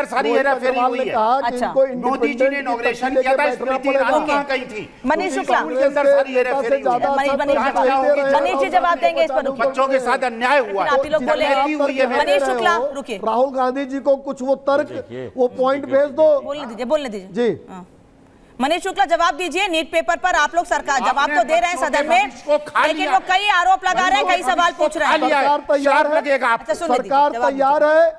अंदर सारी हेराफेरी हुई है। अच्छा, मोदी जी ने इनॉग्रेशन किया था, स्मृति ईरानी कहाँ गई थी? मनीष शुक्ला, के अंदर सारी हेराफेरी हुई है। मनीष जी जवाब देंगे इस पर। बच्चों के साथ अन्याय हुआ आप ही लोग बोलेंगे। मनीष शुक्ला रुकिए, राहुल गांधी जी को कुछ वो तर्क, वो पॉइंट भेज दो। बोलने दीजिए जी। मनीष शुक्ला जवाब दीजिए। नीट पेपर पर आप लोग सरकार जवाब तो दे रहे हैं सदन में, लेकिन वो कई आरोप लगा रहे हैं, कई सवाल पूछ रहे हैं। सरकार तैयार है, सरकार तैयार है,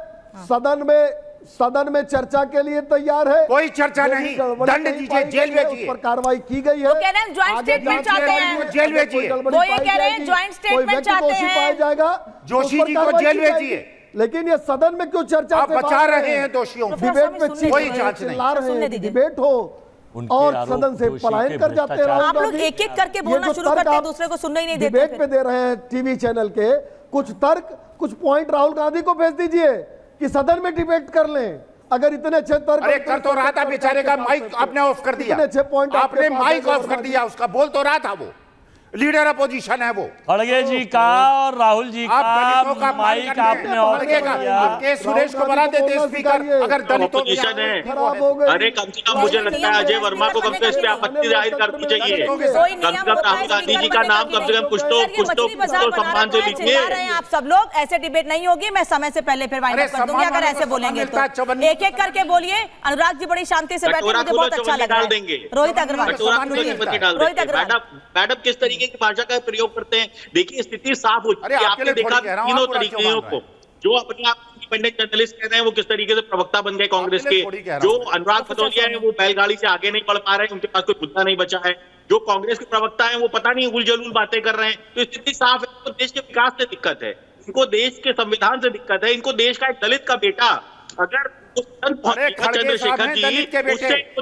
सदन में चर्चा के लिए तैयार है। कोई चर्चा नहीं, दंड दीजिए, जेल भेजिए। पर कार्रवाई की गई है। वो कह रहे हैं ज्वाइंट स्टेटमेंट चाहते हैं, जेल भेजिए। वो ये कह रहे हैं ज्वाइंट स्टेटमेंट चाहते हैं, पाया जाएगा, जोशी जी को जेल भेजिए। लेकिन ये सदन में क्यों चर्चा? आप बचा रहे हैं दोषियों को, डिबेट में कोई जांच नहीं, डिबेट हो और सदन से पलायन कर जाते हैं। आप लोग एक एक करके बोलना शुरू करते हैं, दूसरे को सुनने ही नहीं देते। डिबेट पे दे रहे हैं टीवी चैनल के कुछ तर्क, कुछ पॉइंट राहुल गांधी को भेज दीजिए कि सदन में डिबेट कर लें। अगर इतने अच्छे तर्क, अरे कर तो रहा था बेचारे का माइक आपने ऑफ कर दिया, अच्छे पॉइंट आपने माइक ऑफ कर दिया उसका, बोल तो रहा था, वो लीडर अपोजिशन है वो। खड़गे जी का और राहुल जी का माइक आपने ऑफ कर दिया। के सुरेश को बना देते स्पीकर अगर दलितों की खराब हो गई। अरे कम से कम मुझे लगता है अजय वर्मा को कम से कम इस पे आपत्ति जाहिर करनी चाहिए। कम से कम राहुल गांधी जी का नाम कम से कम कुछ तो सम्मान से लिखिए। आप सब लोग ऐसे डिबेट नहीं होगी, मैं समय से पहले फिर वाइंड अप कर दूंगी अगर ऐसे बोलेंगे तो। एक एक करके बोलिए। अनुराग जी बड़ी शांति से बैठे, मुझे बहुत अच्छा लग रहा है। रोहित अग्रवाल, मैडम किस तरीके की भाषा का प्रयोग करते हैं, देखिए स्थिति साफ हो चुकी है। आपने देखा तीनों तरीकों को, जो अपने आप इंडिपेंडेंट जर्नलिस्ट कह रहे हैं वो किस तरीके से प्रवक्ता बन गए कांग्रेस के, जो अनुराग भदौरिया है वो बैलगाड़ी से आगे नहीं बढ़ पा रहे हैं, उनके पास कोई मुद्दा नहीं बचा है, जो कांग्रेस के प्रवक्ता है वो पता नहीं उल जलूल बातें कर रहे हैं। तो स्थिति साफ है, तो देश के विकास से दिक्कत है, इनको देश के संविधान से दिक्कत है, इनको देश का एक दलित का बेटा अगर चंद्रशेखर जी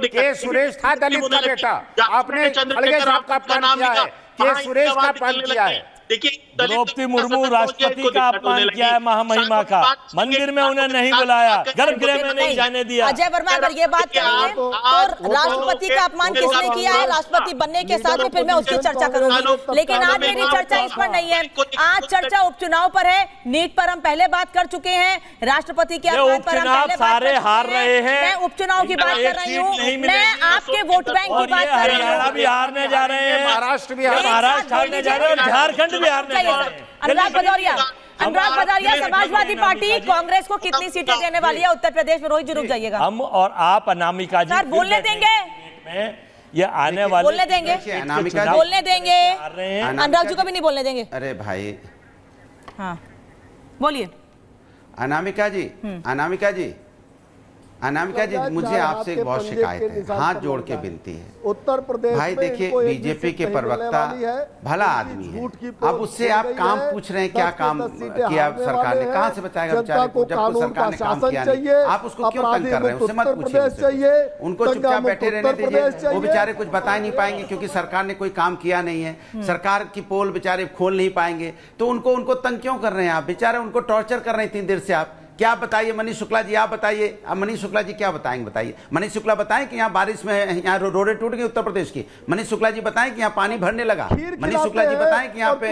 के सुरेश था दलित का बेटा, आपने खड़गे साहब का अपमान किया है, के सुरेश का अपमान किया है। देखिए द्रौपदी मुर्मू राष्ट्रपति का अपमान किया है, महामहिमा का, मंदिर में उन्हें नहीं बुलाया, गर्भगृह में नहीं जाने दिया। अजय वर्मा अगर ये बात करेंगे तो राष्ट्रपति का अपमान किसने किया है राष्ट्रपति बनने के साथ में, फिर मैं उसकी चर्चा करूंगी, लेकिन आज मेरी चर्चा इस पर नहीं है। आज चर्चा उपचुनाव पर है, नीट पर हम पहले बात कर चुके हैं, राष्ट्रपति के अपमान पर हम पहले सारे हार रहे हैं। मैं उपचुनाव की बात कर रही हूँ, मैं आपके वोट बैंक की बात कर रही हूँ। हरियाणा भी हारने जा रहे हैं, महाराष्ट्र भी हारने जा रहे हैं, और झारखंड भी हारने जा रहे हैं। अनुराग भदौरिया, समाजवादी पार्टी कांग्रेस को कितनी सीटें देने वाली है उत्तर प्रदेश में? रोहित जी रुक जाइएगा। हम और आप अनामिका जी सर बोलने देंगे, ये आने वाले बोलने देंगे, बोलने देंगे, अनुराग जी को भी नहीं बोलने देंगे। अरे भाई, हाँ बोलिए। अनामिका जी, मुझे आपसे एक बहुत शिकायत है, हाथ जोड़ के विनती है। उत्तर प्रदेश भाई देखिए, बीजेपी के प्रवक्ता भला आदमी है, अब उससे आप काम पूछ रहे हैं, क्या काम किया सरकार ने, कहां से बताएगा बेचारे को, जब सरकार ने काम किया नहीं। आप उसको क्यों तंग कर रहे हैं? उससे मत पूछिए, उनको चुपचाप बैठे रहने दीजिए, वो बेचारे कुछ बता नहीं पाएंगे क्योंकि सरकार ने कोई काम किया नहीं है, सरकार की पोल बेचारे खोल नहीं पाएंगे, तो उनको तंग क्यों कर रहे हैं आप? बेचारे उनको टॉर्चर कर रहे हैं 3 देर से आप। क्या बताइए मनीष शुक्ला जी, आप बताइए। अब मनीष शुक्ला जी क्या बताएंगे, बताइए। मनीष शुक्ला बताएं कि यहाँ बारिश में यहाँ रोडें टूट गई उत्तर प्रदेश की। मनीष शुक्ला जी बताएं कि यहाँ पानी भरने लगा। मनीष शुक्ला जी बताएं कि यहाँ पे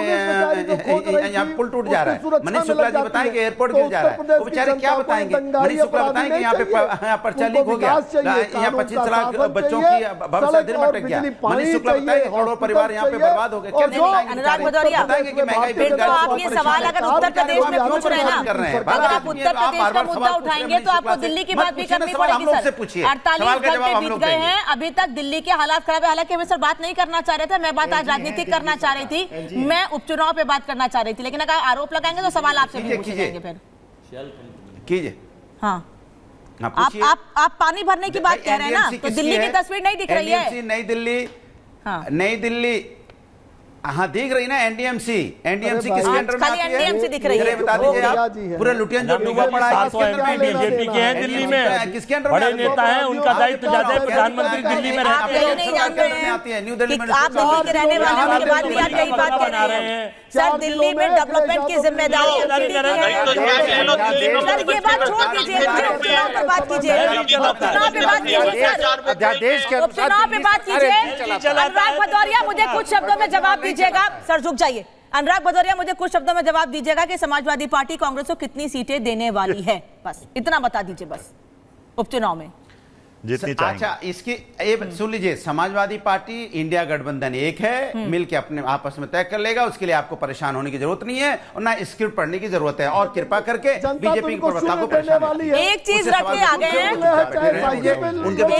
यहाँ पुल टूट जा रहा है। मनीष शुक्ला जी बताएं कि एयरपोर्ट गिर जा रहा है। वो बेचारे क्या बताएंगे? मनीष शुक्ला बताएं कि यहाँ पे पर्चा लीक हो गया, यहाँ 25 लाख बच्चों की भविष्य दिन भटक गया। मनीष शुक्ला बताएं करोड़ों परिवार यहाँ पे बर्बाद हो गए। अनुराग भदौरिया, आप ये सवाल अगर उत्तर प्रदेश में पूछ रहे हैं ना, अगर आप उत्तर प्रदेश का मुद्दा उठाएंगे तो आपको दिल्ली की बात भी करनी पड़ेगी सर। 48 घंटे बीत गए हैं, अभी तक दिल्ली के हालात खराब है। हालांकि हम सर बात नहीं करना चाह रहे थे, मैं बात आज राजनीतिक करना चाह रही थी, मैं उपचुनाव पे बात करना चाह रही थी, लेकिन अगर आरोप लगाएंगे तो सवाल आपसे भी पूछे जाएंगे। फिर कीजिए। हाँ आप पानी भरने की बात कह रहे हैं ना, तो दिल्ली की तस्वीर नहीं दिख रही है? नई दिल्ली हाँ दिख रही ना, एनडीएमसी किसके अंडर में आती है? एनडीएमसी दिख रही है, बता दीजिए आप। पूरे लुटियन जो डूबा पड़ा है बीजेपी के हैं दिल्ली में, किसके अंडर बड़े नेता हैं, उनका दायित्व ज्यादा है, प्रधानमंत्री दिल्ली में रहते हैं। नहीं जानते हैं न्यू दिल्ली में आप दिल्ली के रहने वाले होने के बाद भी आप यही बात कह रहे हैं सर, दिल्ली में डेवलपमेंट की जिम्मेदारी सर, ये बात छोड़ दीजिए, उपचुनाव पर बात कीजिए, उपचुनाव पे बात कीजिए सर, उपचुनाव पे बात कीजिए। अनुराग भदौरिया मुझे कुछ शब्दों में जवाब दीजिएगा सर, झुक जाइए। अनुराग भदौरिया मुझे कुछ शब्दों में जवाब दीजिएगा कि समाजवादी पार्टी कांग्रेस को कितनी सीटें देने वाली है, बस इतना बता दीजिए बस। उपचुनाव में। जीतनी चाहिए। अच्छा, इसकी ये सुन लीजिए, समाजवादी पार्टी इंडिया गठबंधन एक है, मिलके अपने आपस में तय कर लेगा, उसके लिए आपको परेशान होने की जरूरत नहीं है और ना स्क्रिप्ट पढ़ने की जरूरत है। और कृपा करके बीजेपी की प्रवक्ता को परेशान एक चीज रट के आ गए हैं,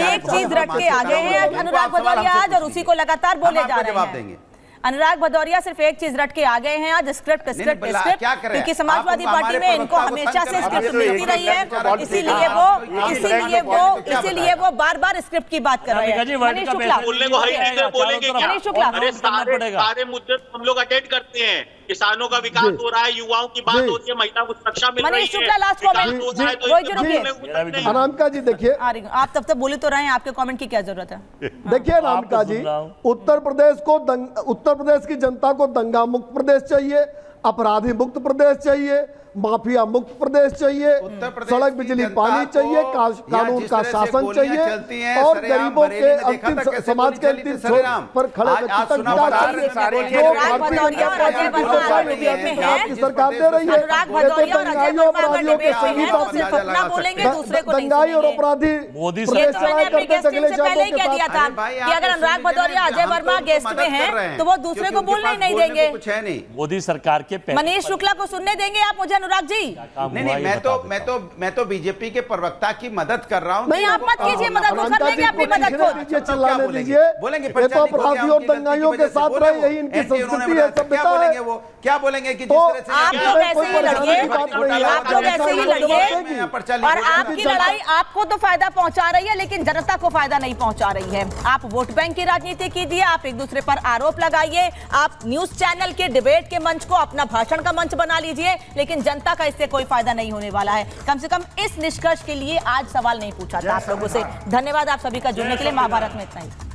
एक चीज रट के आ गए हैं अनुराग भदौरिया आज, और उसी को लगातार बोले जा रहे हैं। अनुराग भदौरिया सिर्फ एक चीज रट के आ गए हैं आज, स्क्रिप्ट क्योंकि समाजवादी पार्टी में इनको हमेशा से स्क्रिप्ट मिलती रही है, इसीलिए वो बार-बार स्क्रिप्ट की बात कर रहे हैं। मनीष शुक्ला, मनीष शुक्ला, सारे मुद्दे हम लोग अटेंड करते हैं। किसानों का विकास हो रहा है, युवाओं की बात हो रही है, महिला को सुरक्षा मिल रही है। Manish Shukla last comment. अनामिका जी देखिए, आप तब तक बोले तो रहे हैं, आपके कमेंट की क्या जरूरत है? देखिए अनामिका जी, उत्तर प्रदेश की जनता को दंगा मुक्त प्रदेश चाहिए, अपराधी मुक्त प्रदेश चाहिए, माफिया मुक्त प्रदेश चाहिए, सड़क बिजली पानी चाहिए, कानून का शासन चाहिए और गरीबों के अंतिम समाज के अंतिम छोर पर खड़े व्यक्ति तक सरकार दे रही है। दंगाई और अपराधी अगर अनुराग भदौरिया अजय वर्मा गेस्ट में हैं तो वो दूसरे को बोलने नहीं देंगे। कुछ है नहीं, मोदी सरकार के मनीष शुक्ला को सुनने देंगे आप मुझे अनुराग जी? नहीं, मैं तो बीजेपी के प्रवक्ता की मदद कर रहा हूँ। नहीं, आप मत कीजिए मदद, वो कर लेंगे अपनी मदद को। चिल्लाने दीजिए, बोलेंगे ये तो अपराधियों और दंगाइयों के साथ रहे, यही इनकी संस्कृति है, सभ्यता है। वो क्या बोलेंगे कि आप लोग ऐसे ही लड़िए, आप लोग ऐसे ही लड़िए, और आपकी लड़ाई आपको तो फायदा पहुंचा रही है लेकिन जनता को फायदा नहीं पहुंचा रही है। आप वोट बैंक की राजनीति कीजिए, आप एक दूसरे पर आरोप लगाइए, आप न्यूज चैनल के डिबेट के मंच को अपना भाषण का मंच बना लीजिए, लेकिन जनता का इससे कोई फायदा नहीं होने वाला है। कम से कम इस निष्कर्ष के लिए आज सवाल नहीं पूछा था आप लोगों से। धन्यवाद आप सभी का जुड़ने के लिए। महाभारत में इतना ही।